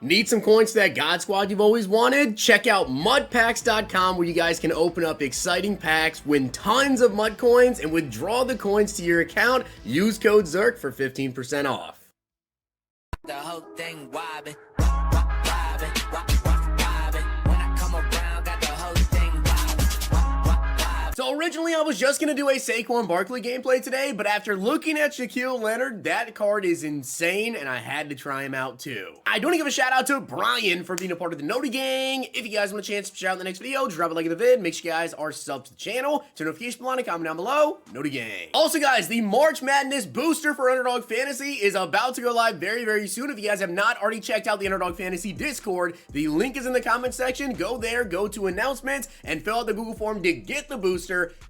Need some coins to that God Squad you've always wanted? Check out mudpacks.com where you guys can open up exciting packs, win tons of mud coins, and withdraw the coins to your account. Use code ZIRK for 15% off. The whole thing wobbin', wobbin'. When I come around, got the whole thing wobbin'. So originally I was just going to do a Saquon Barkley gameplay today, but after looking at Shaquille Leonard, that card is insane and I had to try him out too. I do want to give a shout out to Brian for being a part of the Noti Gang. If you guys want a chance to shout out in the next video, drop a like in the vid. Make sure you guys are subbed to the channel. Turn notification bell on and comment down below. Noti Gang. Also guys, the March Madness booster for Underdog Fantasy is about to go live very, very soon. If you guys have not already checked out the Underdog Fantasy Discord, the link is in the comment section. Go there, go to announcements, and fill out the Google form to get the booster.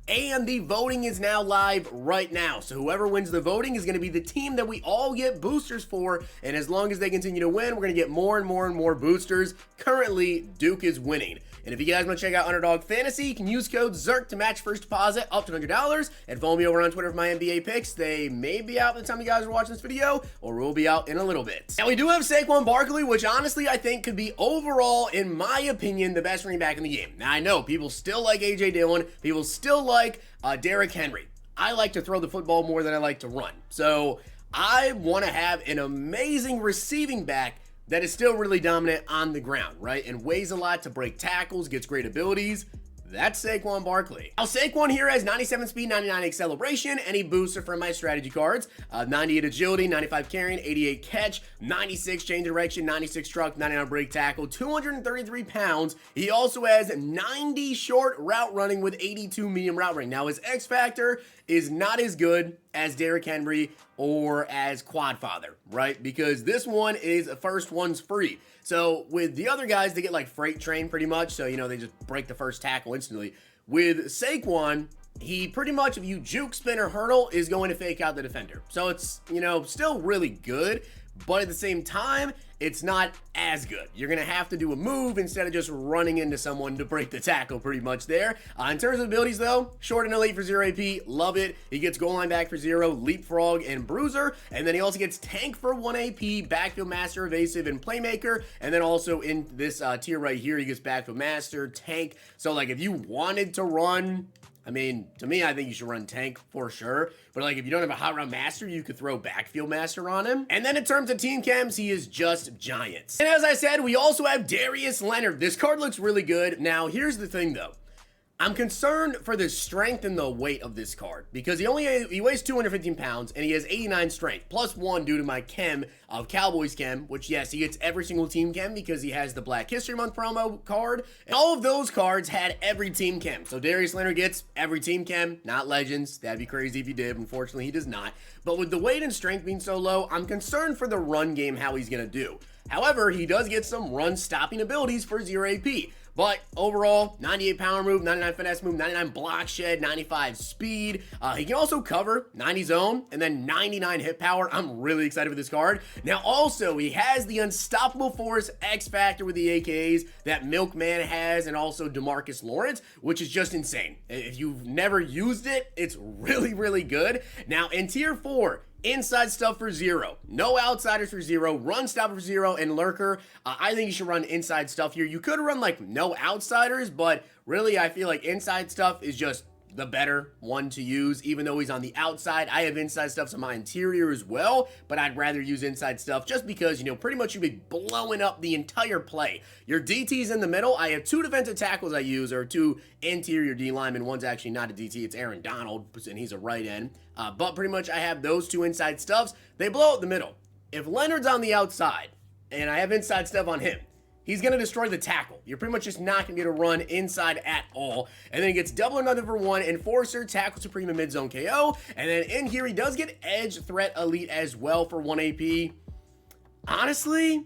And the voting is now live right now. So whoever wins the voting is going to be the team that we all get boosters for. And as long as they continue to win, we're going to get more and more and more boosters. Currently, Duke is winning. And if you guys want to check out Underdog Fantasy, you can use code ZIRK to match first deposit up to $100. And follow me over on Twitter for my NBA picks. They may be out by the time you guys are watching this video, or will be out in a little bit. Now, we do have Saquon Barkley, which honestly I think could be overall, in my opinion, the best running back in the game. Now, I know people still like A.J. Dillon. People still like Derrick Henry. I like to throw the football more than I like to run. So I want to have an amazing receiving back that is still really dominant on the ground, right? And weighs a lot to break tackles, gets great abilities. That's Saquon Barkley. Now, Saquon here has 97 speed, 99 acceleration, and a booster from my strategy cards. 98 agility, 95 carrying, 88 catch, 96 change direction, 96 truck, 99 break tackle, 233 pounds. He also has 90 short route running with 82 medium route running. Now, his X factor is not as good as Derrick Henry or as Quadfather, right? Because this one is first one's free. So with the other guys, they get like freight train pretty much. So, you know, they just break the first tackle instantly. With Saquon, he pretty much, if you juke, spin, or hurdle, is going to fake out the defender. So it's, you know, still really good. But at the same time, it's not as good. You're going to have to do a move instead of just running into someone to break the tackle pretty much there. In terms of abilities, though, short and elite for 0 AP. Love it. He gets goal line back for 0, leapfrog, and bruiser. And then he also gets tank for 1 AP, backfield master, evasive, and playmaker. And then also in this tier right here, he gets backfield master, tank. So, like, if you wanted to run... I mean, to me, I think you should run tank for sure. But like, if you don't have a hot round master, you could throw backfield master on him. And then in terms of team chems, he is just giants. And as I said, we also have Darius Leonard. This card looks really good. Now, here's the thing though. I'm concerned for the strength and the weight of this card because he weighs 215 pounds and he has 89 strength, plus 1 due to my chem of Cowboys chem, which yes, he gets every single team chem because he has the Black History Month promo card. And all of those cards had every team chem. So Darius Leonard gets every team chem, not legends. That'd be crazy if he did. Unfortunately, he does not. But with the weight and strength being so low, I'm concerned for the run game, how he's going to do. However, he does get some run stopping abilities for 0 AP. But overall, 98 power move, 99 finesse move, 99 block shed, 95 speed. He can also cover 90 zone and then 99 hit power. I'm really excited for this card. Now also, he has the unstoppable force X factor with the AKs that Milkman has and also DeMarcus Lawrence, which is just insane. If you've never used it, it's really, really good. Now in tier 4, inside stuff for 0, no outsiders for 0, run stopper for 0, and lurker. I think you should run inside stuff here. You could run like no outsiders, but really I feel like inside stuff is just the better one to use, even though he's on the outside. I have inside stuffs on my interior as well, but I'd rather use inside stuff just because, you know, pretty much you'd be blowing up the entire play. Your DT's in the middle. I have 2 defensive tackles I use, or 2 interior D linemen. One's actually not a DT, it's Aaron Donald, and he's a right end. But pretty much I have those 2 inside stuffs. They blow out the middle. If Leonard's on the outside, and I have inside stuff on him, he's going to destroy the tackle. You're pretty much just not going to be able to run inside at all. And then he gets double or nothing for 1, Enforcer, Tackle Supreme, and Mid-Zone KO. And then in here, he does get Edge Threat Elite as well for 1 AP. Honestly,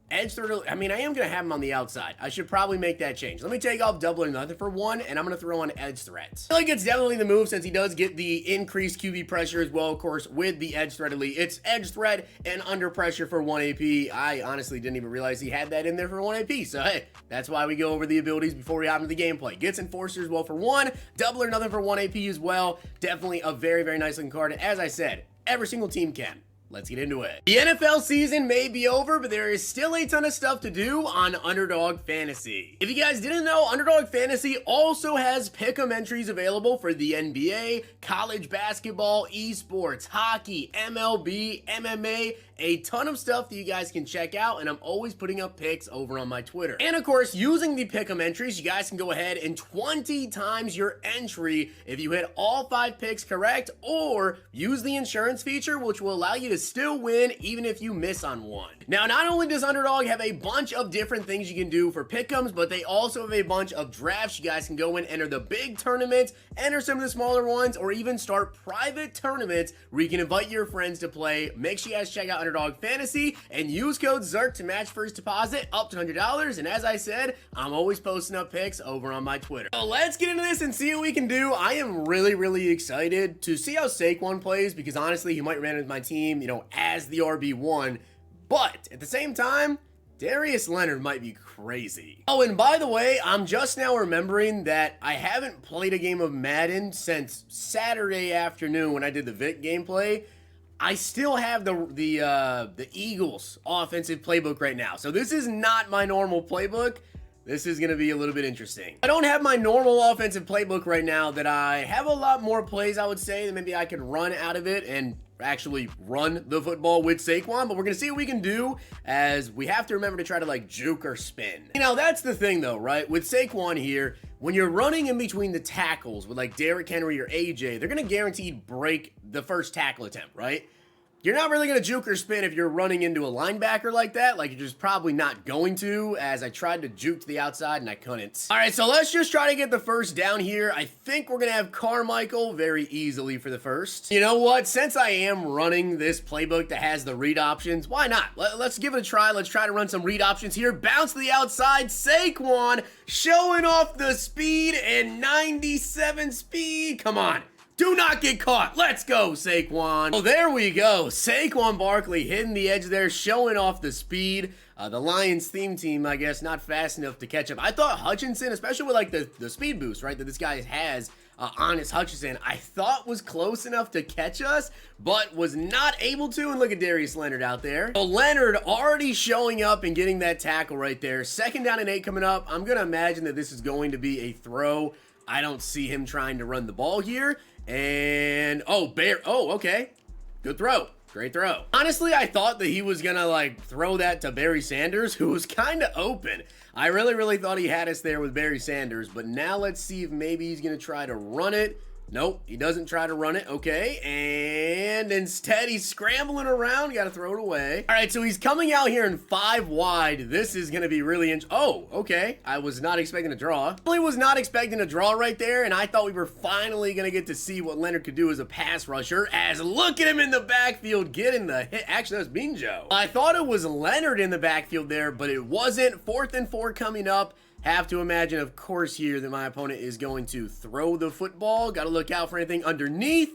Edge Threat, I mean, I am going to have him on the outside. I should probably make that change. Let me take off double or nothing for 1, and I'm going to throw on Edge Threat. I feel like it's definitely the move since he does get the increased QB pressure as well, of course, with the Edge Threat Elite. It's Edge Threat and under pressure for 1 AP. I honestly didn't even realize he had that in there for 1 AP. So, hey, that's why we go over the abilities before we hop into the gameplay. Gets Enforcer as well for 1, double or nothing for 1 AP as well. Definitely a very, very nice looking card. And as I said, every single team can. let's get into it. The NFL season may be over, but there is still a ton of stuff to do on Underdog Fantasy. If you guys didn't know, Underdog Fantasy also has pick'em entries available for the NBA, college basketball, esports, hockey, MLB, MMA, a ton of stuff that you guys can check out, and I'm always putting up picks over on my Twitter. And of course, using the pick'em entries, you guys can go ahead and 20 times your entry if you hit all 5 picks correct, or use the insurance feature, which will allow you to still win even if you miss on one. Now, not only does Underdog have a bunch of different things you can do for pick'ems, but they also have a bunch of drafts. You guys can go in, enter the big tournaments, enter some of the smaller ones, or even start private tournaments where you can invite your friends to play. Make sure you guys check out Underdog Fantasy and use code ZIRK to match first deposit up to $100. And as I said, I'm always posting up picks over on my Twitter. So let's get into this and see what we can do. I am really excited to see how Saquon plays, because honestly, he might run with my team, you know, as the RB1. But at the same time, Darius Leonard might be crazy. Oh, and by the way, I'm just now remembering that I haven't played a game of Madden since Saturday afternoon when I did the Vic gameplay. I still have the Eagles offensive playbook right now. So this is not my normal playbook. This is going to be a little bit interesting. I don't have my normal offensive playbook right now that I have a lot more plays, I would say, that maybe I could run out of it and actually run the football with Saquon, but we're going to see what we can do, as we have to remember to try to like juke or spin. You know, that's the thing though, right? With Saquon here, when you're running in between the tackles with like Derrick Henry or AJ, they're going to guaranteed break the first tackle attempt, right? You're not really going to juke or spin if you're running into a linebacker like that. Like, you're just probably not going to, as I tried to juke to the outside and I couldn't. All right, so let's just try to get the first down here. I think we're going to have Carmichael very easily for the first. You know what? Since I am running this playbook that has the read options, why not? Let's give it a try. Let's try to run some read options here. Bounce to the outside. Saquon showing off the speed and 97 speed. Come on. Do not get caught. Let's go, Saquon. Oh, there we go. Saquon Barkley hitting the edge there, showing off the speed. The Lions theme team, I guess, not fast enough to catch up. I thought Hutchinson, especially with like the speed boost, right, that this guy has on his Hutchinson, I thought was close enough to catch us, but was not able to. And look at Darius Leonard out there. So Leonard already showing up and getting that tackle right there. 2nd down and 8 coming up. I'm going to imagine that this is going to be a throw. I don't see him trying to run the ball here. And, okay. Good throw. Great throw. Honestly, I thought that he was going to, like, throw that to Barry Sanders, who was kind of open. I really thought he had us there with Barry Sanders. But now let's see if maybe he's going to try to run it. Nope, he doesn't try to run it. Okay, and instead he's scrambling around. Got to throw it away. All right, so he's coming out here in 5 wide. This is going to be really okay. I was not expecting a draw. Really was not expecting a draw right there, and I thought we were finally going to get to see what Leonard could do as a pass rusher. As look at him in the backfield getting the hit. Actually, that was Bean Joe. I thought it was Leonard in the backfield there, but it wasn't. 4th and 4 coming up. Have to imagine, of course, here that my opponent is going to throw the football. Got to look out for anything underneath.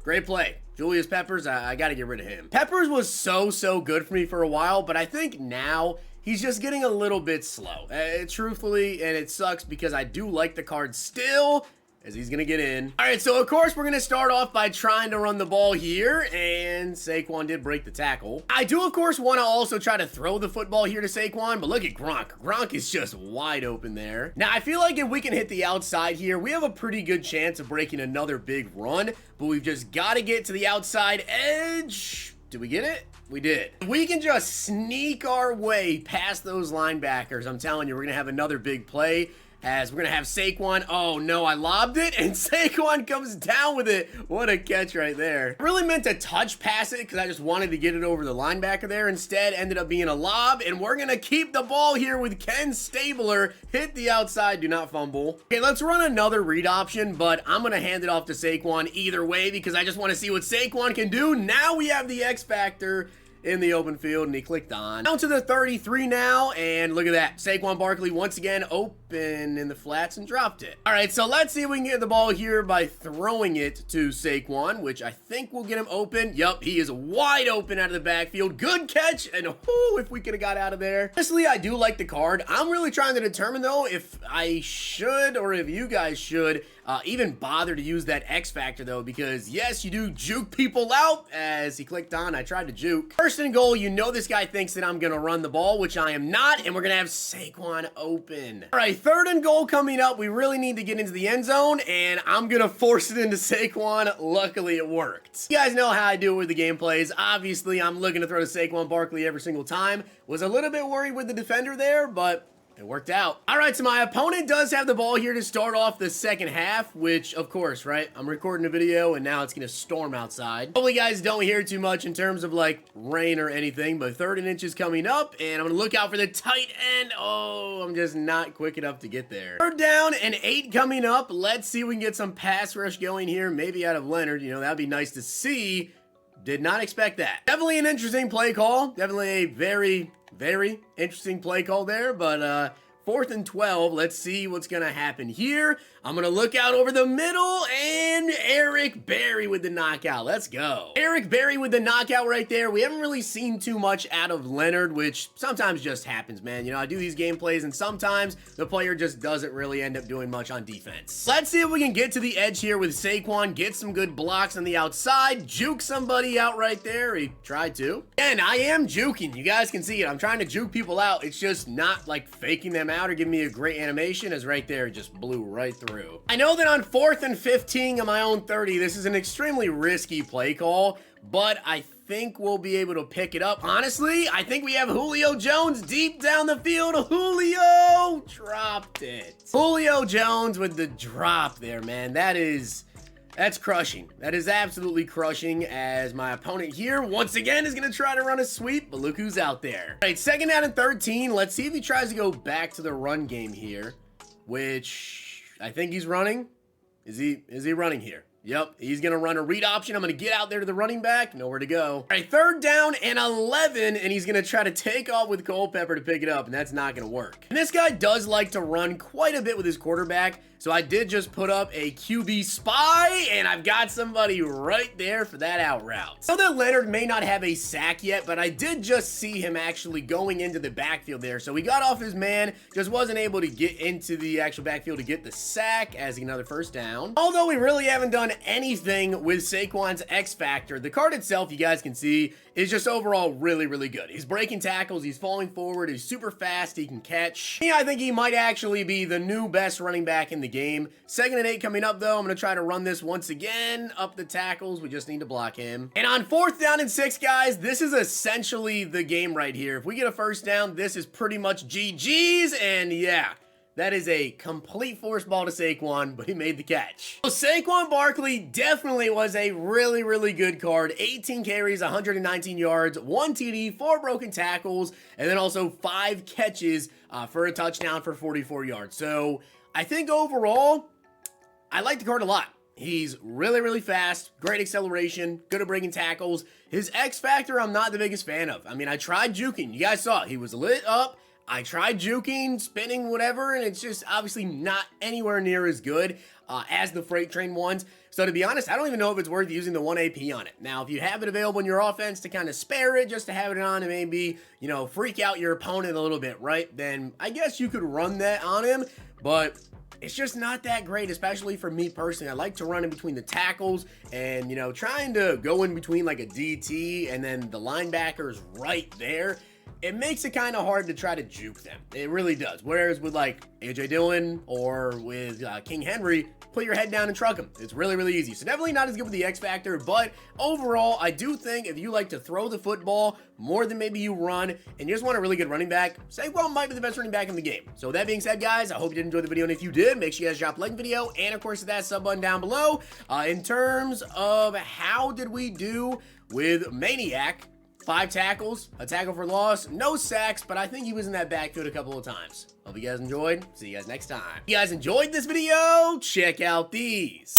Great play. Julius Peppers, I got to get rid of him. Peppers was so good for me for a while, but I think now he's just getting a little bit slow. Truthfully, and it sucks because I do like the card still, as he's going to get in. All right, so of course we're going to start off by trying to run the ball here, and Saquon did break the tackle. I do, of course, want to also try to throw the football here to Saquon, but look at Gronk. Gronk is just wide open there. Now, I feel like if we can hit the outside here, we have a pretty good chance of breaking another big run, but we've just got to get to the outside edge. Did we get it? We did. We can just sneak our way past those linebackers. I'm telling you, we're going to have another big play. As we're going to have Saquon. Oh, no, I lobbed it, and Saquon comes down with it. What a catch right there. I really meant to touch pass it because I just wanted to get it over the linebacker there. Instead, ended up being a lob, and we're going to keep the ball here with Ken Stabler. Hit the outside. Do not fumble. Okay, let's run another read option, but I'm going to hand it off to Saquon either way because I just want to see what Saquon can do. Now we have the X factor. in the open field, and he clicked on. Down to the 33 now, and look at that. Saquon Barkley once again open in the flats and dropped it. All right, so let's see if we can get the ball here by throwing it to Saquon, which I think will get him open. Yup, he is wide open out of the backfield. Good catch, and if we could have got out of there. Honestly, I do like the card. I'm really trying to determine, though, if I should or if you guys should even bother to use that X Factor, though, because yes, you do juke people out. As he clicked on, I tried to juke. First and goal, you know this guy thinks that I'm going to run the ball, which I am not, and we're going to have Saquon open. All right, third and goal coming up. We really need to get into the end zone, and I'm going to force it into Saquon. Luckily, it worked. You guys know how I do it with the game plays. Obviously, I'm looking to throw to Saquon Barkley every single time. Was a little bit worried with the defender there, but it worked out. All right, so my opponent does have the ball here to start off the second half, which, of course, right? I'm recording a video, and now it's going to storm outside. Hopefully, you guys don't hear too much in terms of, like, rain or anything, but 3rd and inches coming up, and I'm going to look out for the tight end. Oh, I'm just not quick enough to get there. 3rd down and 8 coming up. Let's see if we can get some pass rush going here, maybe out of Leonard. You know, that'd be nice to see. Did not expect that. Definitely an interesting play call. Definitely a very interesting play call there, but 4th and 12. Let's see what's going to happen here. I'm going to look out over the middle, and Eric Berry with the knockout. Let's go. Eric Berry with the knockout right there. We haven't really seen too much out of Leonard, which sometimes just happens, man. You know, I do these gameplays, and sometimes the player just doesn't really end up doing much on defense. Let's see if we can get to the edge here with Saquon, get some good blocks on the outside, juke somebody out right there. He tried to. And I am juking. You guys can see it. I'm trying to juke people out. It's just not like faking them out or giving me a great animation, as right there, it just blew right through. I know that on 4th and 15 on my own 30, this is an extremely risky play call, but I think we'll be able to pick it up. Honestly, I think we have Julio Jones deep down the field. Julio dropped it. Julio Jones with the drop there, man. That's crushing. That is absolutely crushing, as my opponent here, once again, is going to try to run a sweep, but look who's out there. All right, 2nd down and 13. Let's see if he tries to go back to the run game here, which I think he's running. Is he running here? Yep, he's going to run a read option. I'm going to get out there to the running back. Nowhere to go. All right, 3rd down and 11, and he's going to try to take off with Culpepper to pick it up, and that's not going to work. And this guy does like to run quite a bit with his quarterback, so I did just put up a QB spy, and I've got somebody right there for that out route. So that Leonard may not have a sack yet, but I did just see him actually going into the backfield there. So he got off his man, just wasn't able to get into the actual backfield to get the sack, as another 1st down. Although we really haven't done anything with Saquon's X Factor, the card itself, you guys can see, is just overall really good. He's breaking tackles, he's falling forward, he's super fast, he can catch. Yeah, I think he might actually be the new best running back in the game. 2nd and 8 coming up, though. I'm going to try to run this once again up the tackles. We just need to block him. And on 4th down and 6, guys, this is essentially the game right here. If we get a 1st down, this is pretty much GG's, and yeah, that is a complete force ball to Saquon, but he made the catch. So Saquon Barkley definitely was a really good card. 18 carries, 119 yards, 1 TD, 4 broken tackles, and then also 5 catches for a touchdown for 44 yards. So I think overall, I like the card a lot. He's really fast, great acceleration, good at breaking tackles. His X Factor, I'm not the biggest fan of. I mean, I tried juking. You guys saw it. He was lit up. I tried juking, spinning, whatever, and it's just obviously not anywhere near as good as the freight train ones. So to be honest, I don't even know if it's worth using the 1 AP on it. Now, if you have it available in your offense to kind of spare it, just to have it on and maybe, you know, freak out your opponent a little bit, right? Then I guess you could run that on him, but it's just not that great, especially for me personally. I like to run in between the tackles and, you know, trying to go in between like a DT and then the linebackers right there. It makes it kind of hard to try to juke them. It really does. Whereas with like AJ Dillon or with King Henry, put your head down and truck him. It's really easy. So definitely not as good with the X Factor, but overall, I do think if you like to throw the football more than maybe you run and you just want a really good running back, Saquon might be the best running back in the game. So that being said, guys, I hope you did enjoy the video, and if you did, make sure you guys drop a like video, and of course hit that sub button down below. In terms of how did we do with Maniac, 5 tackles, a tackle for loss, no sacks, but I think he was in that backfield a couple of times. Hope you guys enjoyed. See you guys next time. If you guys enjoyed this video, check out these.